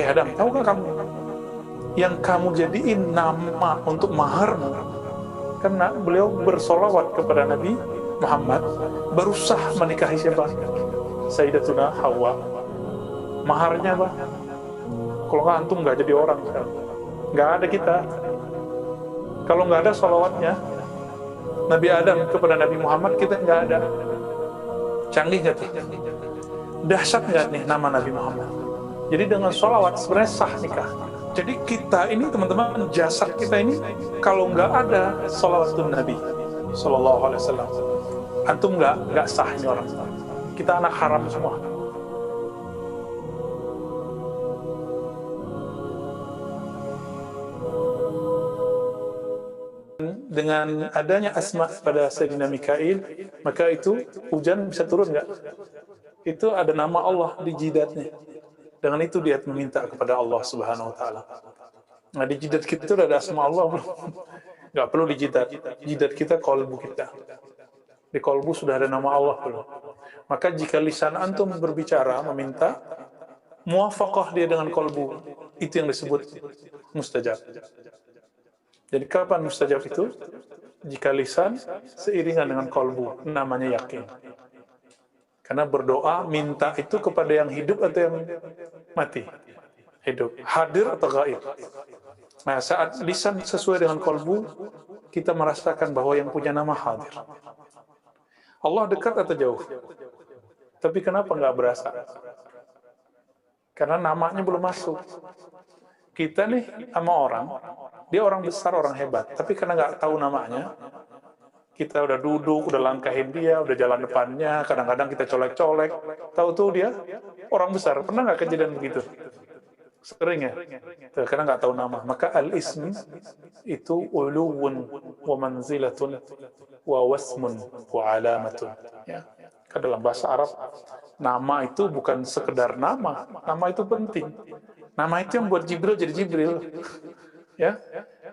Adam, tahukah kamu yang kamu jadiin nama untuk maharmu? Karena beliau bersolawat kepada Nabi Muhammad, baru sah menikahi siapa? Sayyidatuna Hawa. Maharnya apa? Kalau nggak antum nggak jadi orang sekarang. Nggak ada kita. Kalau nggak ada solawatnya Nabi Adam kepada Nabi Muhammad, kita nggak ada. Canggih nggak tuh? Dahsyat nggak nih nama Nabi Muhammad? Jadi dengan solawat sebenarnya sah nikah. Jadi kita ini teman-teman, jasad kita ini kalau nggak ada solawatun Nabi Sallallahu Alaihi Wasallam, antum nggak sah ini orang. Kita anak haram semua. Dengan adanya asma pada Sayyidina Mikail, maka itu hujan bisa turun nggak? Itu ada nama Allah di jidatnya. Dengan itu dia meminta kepada Allah Subhanahu Wa Taala. Nah, di jidat kita itu ada asma Allah belum? Nggak perlu di jidat. Jidat kita kolbu kita. Di kolbu sudah ada nama Allah belum? Maka jika lisan antum berbicara meminta, muwafaqah dia dengan kolbu, itu yang disebut mustajab. Jadi kapan mustajab itu? Jika lisan seiringan dengan kolbu, namanya yakin. Karena berdoa, minta itu kepada yang hidup atau yang mati? Hidup. Hadir atau gaib? Nah, saat lisan sesuai dengan kolbu, kita merasakan bahwa yang punya nama hadir. Allah dekat atau jauh? Tapi kenapa nggak berasa? Karena namanya belum masuk. Kita nih sama orang, dia orang besar, orang hebat, tapi karena nggak tahu namanya, kita udah duduk, udah langkahin dia, udah jalan depannya, kadang-kadang kita colek-colek, tahu tuh dia orang besar. Pernah nggak kejadian begitu? Sering ya? Karena nggak tahu nama. Maka al-ism itu uluwun wa manzilatun wa wasmun wa alamatun. Ya. Dalam bahasa Arab, nama itu bukan sekedar nama itu penting. Nama itu yang buat Jibril jadi Jibril. Ya,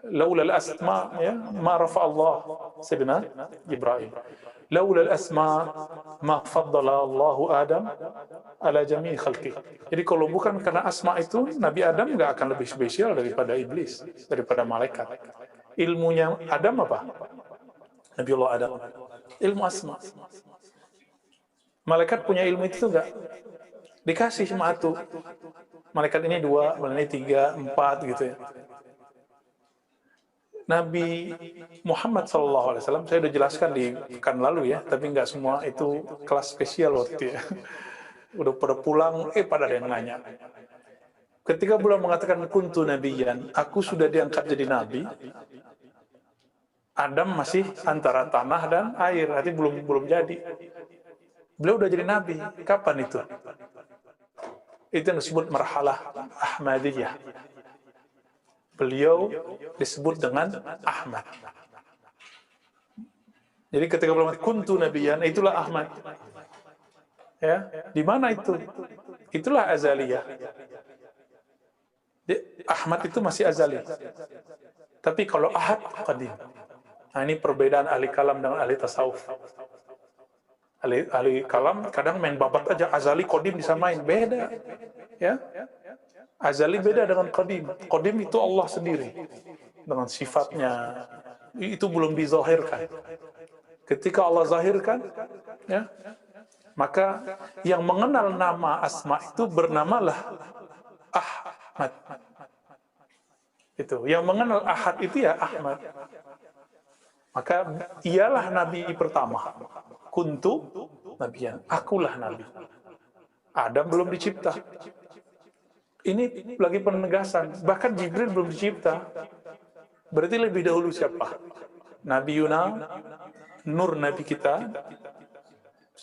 laulal asma, ya, ma rafa Allah Sayyidina Ibrahim. Laulal asma ma faddala Allahu Adam ala jami'i khalqi. Jadi kalau bukan karena asma itu, Nabi Adam nggak akan lebih spesial daripada iblis, daripada malaikat. Ilmunya Adam apa? Nabiullah Adam. Ilmu asma. Malaikat punya ilmu itu nggak? Dikasih sama atu. Malaikat ini 2, malaikat ini 3, 4 gitu ya. Nabi Muhammad SAW, saya udah jelaskan di pekan lalu ya, tapi nggak semua itu kelas spesial waktu itu ya. Udah pada pulang, pada ada yang nanya. Ketika beliau mengatakan kuntu nabiyan, aku sudah diangkat jadi nabi, Adam masih antara tanah dan air, arti belum jadi. Beliau udah jadi nabi. Kapan itu? Itu yang disebut marhalah Ahmadiyah. Beliau disebut dengan Ahmad. Jadi ketika beliau kuntu nabiyan, itulah Ahmad. Ya, di mana itu? Itulah azaliyah. Ahmad itu masih azali. Tapi kalau Ahad qadim. Nah, ini perbedaan ahli kalam dengan ahli tasawuf. Ahli kalam kadang main babat aja, azali qadim disamain, beda. Ya. Azali beda dengan qadim. Qadim itu Allah sendiri dengan sifatnya. Itu belum dizahirkan. Ketika Allah zahirkan, ya, maka yang mengenal nama asma itu bernamalah Ahmad. Itu yang mengenal Ahad itu ya Ahmad. Maka ialah nabi pertama. Kuntu nabiyan, akulah nabi. Adam belum dicipta. Ini lagi penegasan. Bahkan Jibril belum dicipta. Berarti lebih dahulu siapa? Nabi Yuna, Nur Nabi kita.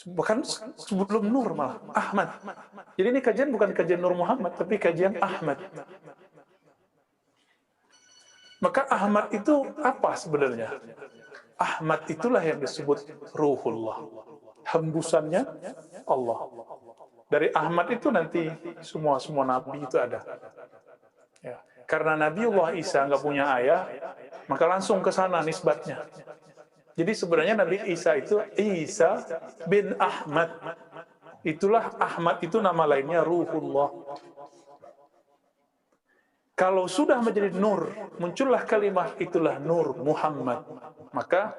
Bahkan sebelum Nur malah, Ahmad. Jadi ini kajian bukan kajian Nur Muhammad, tapi kajian Ahmad. Maka Ahmad itu apa sebenarnya? Ahmad itulah yang disebut Ruhullah. Hembusannya Allah. Dari Ahmad itu nanti semua nabi itu ada. Ya. Karena Nabiullah Isa nggak punya ayah, maka langsung ke sana nisbatnya. Jadi sebenarnya Nabi Isa itu Isa bin Ahmad. Itulah Ahmad itu nama lainnya Ruhullah. Kalau sudah menjadi nur, muncullah kalimah, itulah nur Muhammad. Maka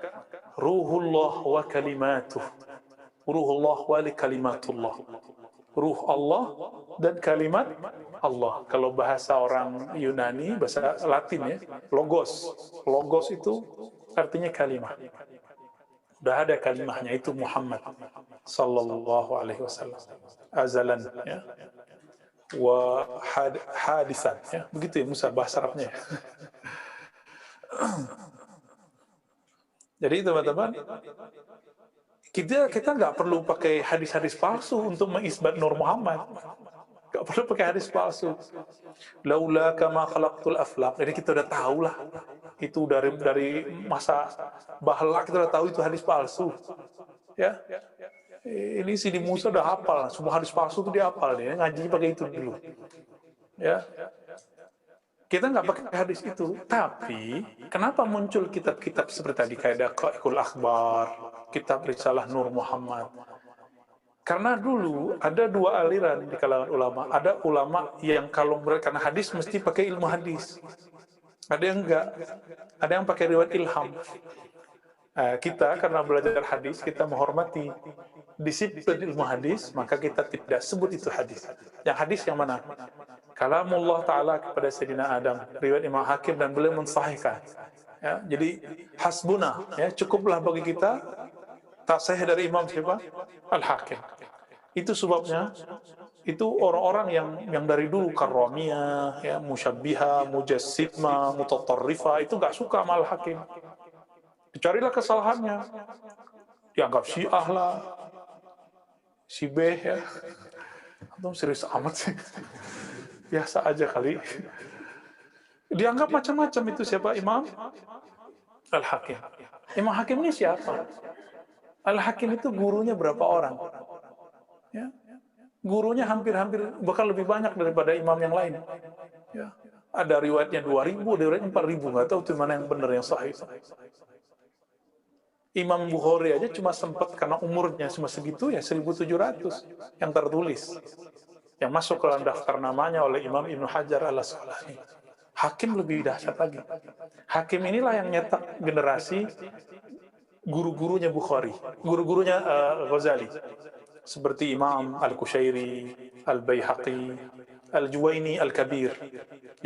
ruhullah wa kalimatuh. Ruhullah wa kalimatullah. Ruh Allah dan kalimat Allah. Kalau bahasa orang Yunani, bahasa Latin ya, logos. Logos itu artinya kalimah. Sudah ada kalimahnya, itu Muhammad sallallahu alaihi wasallam. Azalan ya. Wa hadisan ya. Begitu ya Musa bahasa Arabnya. Jadi teman-teman, kita nggak perlu pakai hadis-hadis palsu untuk mengisbat Nur Muhammad. Nggak perlu pakai hadis palsu. Laula kama khalaqtul aflaq. Jadi kita udah tahu lah. Itu dari masa bahla kita udah tahu itu hadis palsu. Ya. Ini si di Musa udah hafal. Semua hadis palsu itu dia hafal. Dia ngaji pakai itu dulu. Ya. Kita nggak pakai hadis itu, tapi kenapa muncul kitab-kitab seperti tadi kayak Daqaiqul Akhbar, kitab Risalah Nur Muhammad? Karena dulu ada dua aliran di kalangan ulama. Ada ulama yang kalau karena hadis mesti pakai ilmu hadis. Ada yang enggak. Ada yang pakai riwayat ilham. Kita karena belajar hadis, kita menghormati disiplin ilmu hadis, maka kita tidak sebut itu hadis. Yang hadis yang mana? Kalamullah Ta'ala kepada Sayyidina Adam, riwayat Imam Hakim, dan beliau mensahihkan. Ya, jadi hasbuna, ya, cukuplah bagi kita tasahih dari Imam siapa? Al-Hakim. Itu sebabnya itu orang-orang yang dari dulu karramiyah, ya, musyabbiha, mujassimah, mutatarrifa, itu nggak suka sama Al-Hakim. Dicarilah kesalahannya, dianggap Syiah lah, Syiah ya. Atau serius amat sih. Biasa aja kali. Dianggap macam-macam itu siapa? Imam Al-Hakim. Imam Hakim ini siapa? Al-Hakim itu gurunya berapa orang? Ya. Gurunya hampir-hampir, bahkan lebih banyak daripada imam yang lain. Ya. Ada riwayatnya 2.000, ada riwayatnya 4.000, nggak tahu itu mana yang benar, yang sahih. Imam Bukhari aja cuma sempat, karena umurnya cuma segitu ya, 1.700 yang tertulis, yang masuk ke dalam daftar namanya oleh Imam Ibnu Hajar al-Asqalani. Hakim lebih dahsyat lagi. Hakim inilah yang nyetak generasi guru-gurunya Bukhari, guru-gurunya Ghazali, seperti Imam Al-Kushairi, Al-Baihaqi, Al-Juwaini Al-Kabir.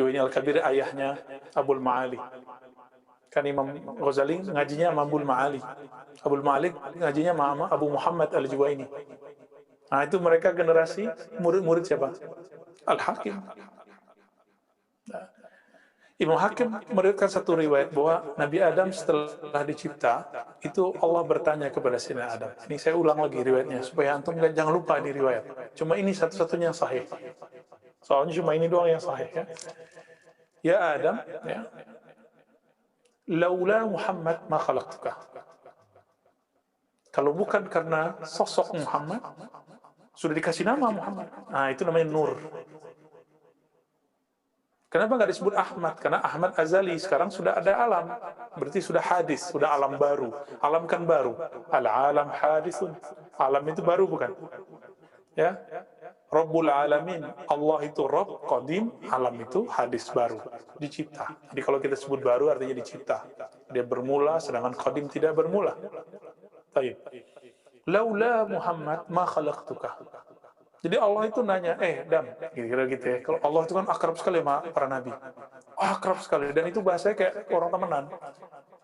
Juwaini Al-Kabir ayahnya Abul Ma'ali. Kan Imam Ghazali ngajinya sama Abul Ma'ali. Abul Ma'ali ngajinya sama Abu Muhammad Al-Juwaini. Nah, itu mereka generasi murid-murid siapa? Al-Hakim. Nah, Imam Hakim meriwayatkan satu riwayat bahwa Nabi Adam setelah dicipta, itu Allah bertanya kepada Sayyidina Adam. Ini saya ulang lagi riwayatnya, supaya antum jangan lupa di riwayat. Cuma ini satu-satunya yang sahih. Soalnya cuma ini doang yang sahih. Ya Adam, ya, laula Muhammad ma khalaqtuka. Kalau bukan karena sosok Muhammad, sudah dikasih nama Muhammad. Nah, itu namanya nur. Kenapa nggak disebut Ahmad? Karena Ahmad azali, sekarang sudah ada alam. Berarti sudah hadis, sudah alam baru. Alam kan baru. Al-alam hadisun. Alam itu baru bukan? Ya. Rabbul alamin. Allah itu Rabb, Qadim. Alam itu hadis baru. Dicipta. Jadi kalau kita sebut baru artinya dicipta. Dia bermula, sedangkan Qadim tidak bermula. Baik. Laula Muhammad ma khalaqtuka. Jadi Allah itu nanya, Dam, kira-kira gitu ya. Kalau Allah itu kan akrab sekali sama para nabi. Oh, akrab sekali. Dan itu bahasanya kayak orang temenan.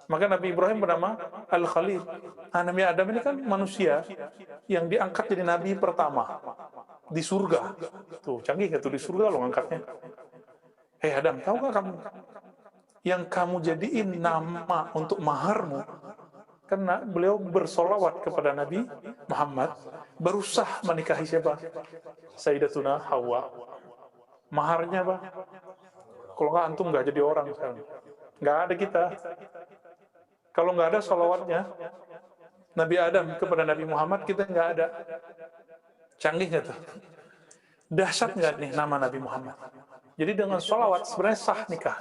Maka Nabi Ibrahim bernama Al-Khalil. Nah, Nabi Adam ini kan manusia yang diangkat jadi nabi pertama di surga. Tuh, canggih gak tuh, di surga lo ngangkatnya. Adam, tahu gak kamu? Yang kamu jadiin nama untuk maharmu, karena beliau bersolawat kepada Nabi Muhammad, baru sah menikahi siapa? Sayyidatuna Hawa. Maharnya apa? Kalau nggak antum nggak jadi orang sekarang. Nggak ada kita. Kalau nggak ada solawatnya Nabi Adam kepada Nabi Muhammad, kita nggak ada. Canggih nggak tuh? Dahsyat nggak nih nama Nabi Muhammad? Jadi dengan solawat sebenarnya sah nikah.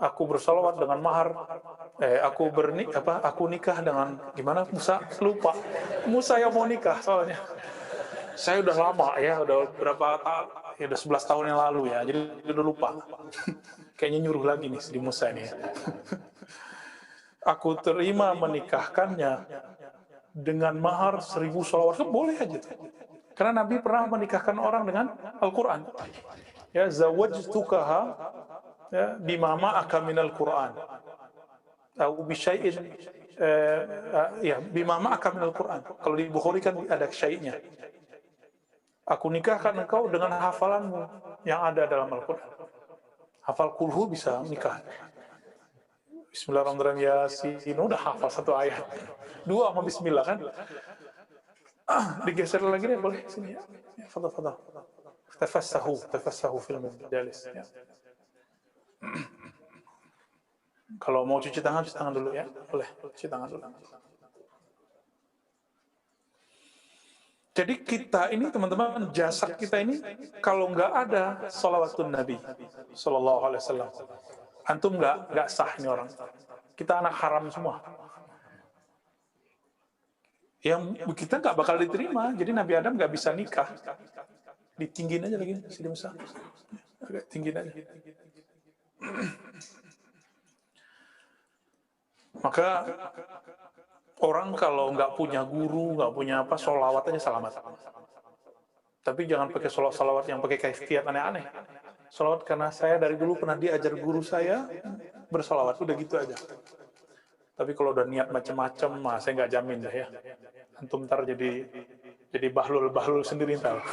Aku bersolawat dengan mahar, aku nikah dengan gimana? Musa lupa. Musa yang mau nikah soalnya. saya udah lama ya, udah berapa tahun, ya udah 11 tahun yang lalu ya, jadi udah lupa. Kayaknya nyuruh lagi nih di Musa ini ya. Aku terima menikahkannya dengan mahar 1000 sholawat, boleh aja tuh. Karena Nabi pernah menikahkan orang dengan Al-Quran. Ya, zawajtukaha ya, bima ma'aka minal Quran. Atau bisyai'in ya, bima ma'aka minal Quran. Kalau di Bukhari kan ada syai'nya. Aku nikahkan engkau dengan hafalanmu yang ada dalam Al-Quran. Hafal kulhu bisa nikah. Bismillahirrahmanirrahim, Yasin, udah hafal satu ayat. Dua sama Bismillah kan. Digeser lagi deh, boleh sini ya. Fadal. Tafassahu fil majalis ya. Kalau mau cuci tangan dulu ya. Boleh, cuci tangan dulu. Jadi kita ini teman-teman, jasad kita ini kalau nggak ada sholawatun Nabi Sallallahu Alaihi Wasallam, antum nggak sah ini orang. Kita anak haram semua. Yang kita nggak bakal diterima. Jadi Nabi Adam nggak bisa nikah. Ditinggin aja lagi, sini Musa. Agak tinggiin aja. Maka orang kalau nggak punya guru, nggak punya apa, sholawat aja selamat. Tapi jangan pakai sholawat yang pakai kaifiat aneh-aneh. Sholawat karena saya dari dulu pernah diajar guru saya bersolawat, udah gitu aja. Tapi kalau udah niat macam-macam, saya nggak jamin dah ya. Antum ntar jadi bahlul sendiri ntar.